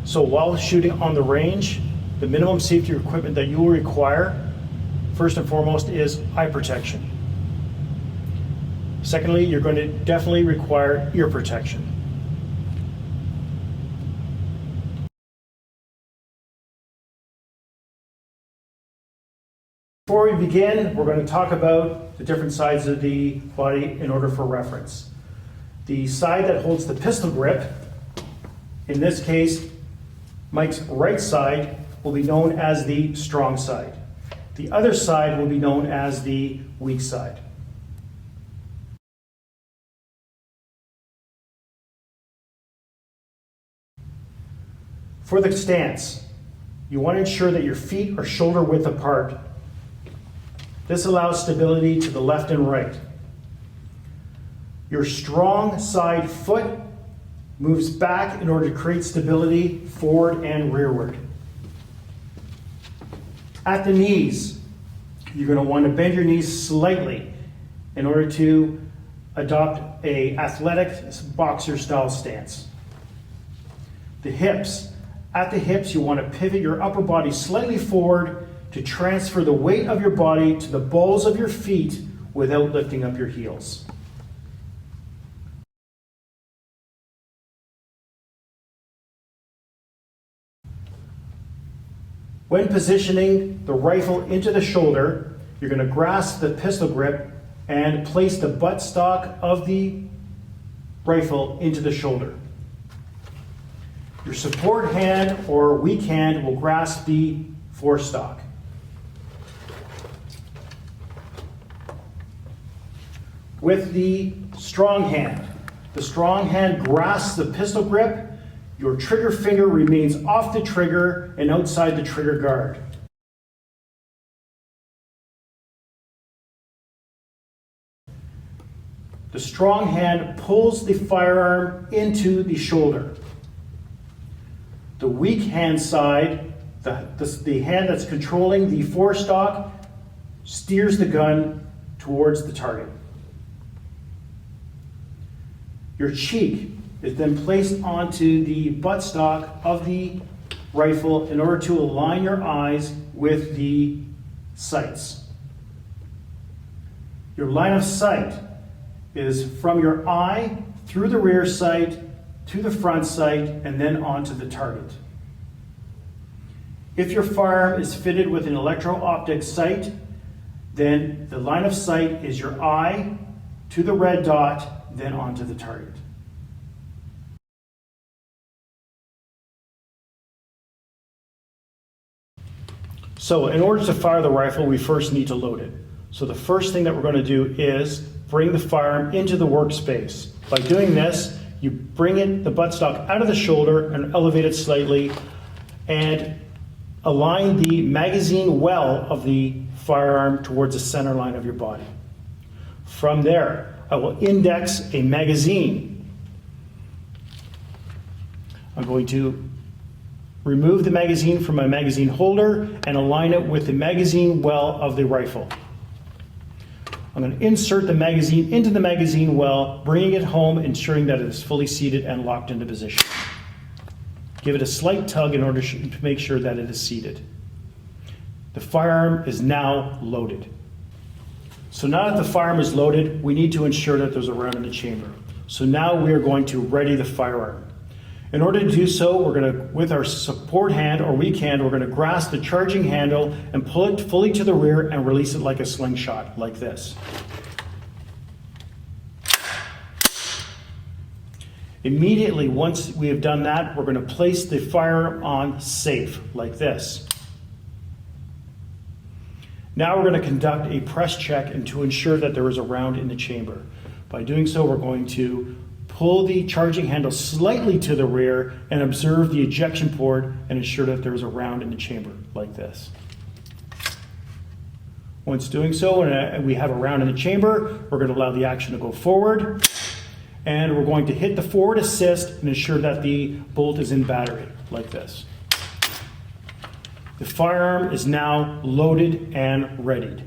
So while shooting on the range, the minimum safety equipment that you will require, first and foremost, is eye protection. Secondly, you're going to definitely require ear protection. Before we begin, we're going to talk about the different sides of the body in order for reference. The side that holds the pistol grip, in this case, Mike's right side, will be known as the strong side. The other side will be known as the weak side. For the stance, you want to ensure that your feet are shoulder width apart. This allows stability to the left and right. Your strong side foot moves back in order to create stability forward and rearward. At the knees, you're going to want to bend your knees slightly in order to adopt an athletic boxer style stance. The hips. At the hips, you want to pivot your upper body slightly forward to transfer the weight of your body to the balls of your feet without lifting up your heels. When positioning the rifle into the shoulder, you're going to grasp the pistol grip and place the buttstock of the rifle into the shoulder. Your support hand or weak hand will grasp the forestock. With the strong hand grasps the pistol grip. Your trigger finger remains off the trigger and outside the trigger guard. The strong hand pulls the firearm into the shoulder. The weak hand side, the hand that's controlling the forestock, steers the gun towards the target. Your cheek is then placed onto the buttstock of the rifle in order to align your eyes with the sights. Your line of sight is from your eye through the rear sight to the front sight and then onto the target. If your firearm is fitted with an electro-optic sight, then the line of sight is your eye to the red dot, then onto the target. So in order to fire the rifle, we first need to load it. So the first thing that we're going to do is bring the firearm into the workspace. By doing this, you bring the buttstock out of the shoulder and elevate it slightly and align the magazine well of the firearm towards the center line of your body. From there, I will index a magazine. I'm going to remove the magazine from my magazine holder and align it with the magazine well of the rifle. I'm going to insert the magazine into the magazine well, bringing it home, ensuring that it is fully seated and locked into position. Give it a slight tug in order to make sure that it is seated. The firearm is now loaded. So now that the firearm is loaded, we need to ensure that there's a round in the chamber. So now we are going to ready the firearm. In order to do so, we're going to, with our support hand or weak hand, we're going to grasp the charging handle and pull it fully to the rear and release it like a slingshot, like this. Immediately, once we have done that, we're going to place the firearm on safe, like this. Now we're going to conduct a press check and to ensure that there is a round in the chamber. By doing so, we're going to pull the charging handle slightly to the rear and observe the ejection port and ensure that there is a round in the chamber, like this. Once doing so, and we have a round in the chamber, we're going to allow the action to go forward. And we're going to hit the forward assist and ensure that the bolt is in battery, like this. The firearm is now loaded and readied.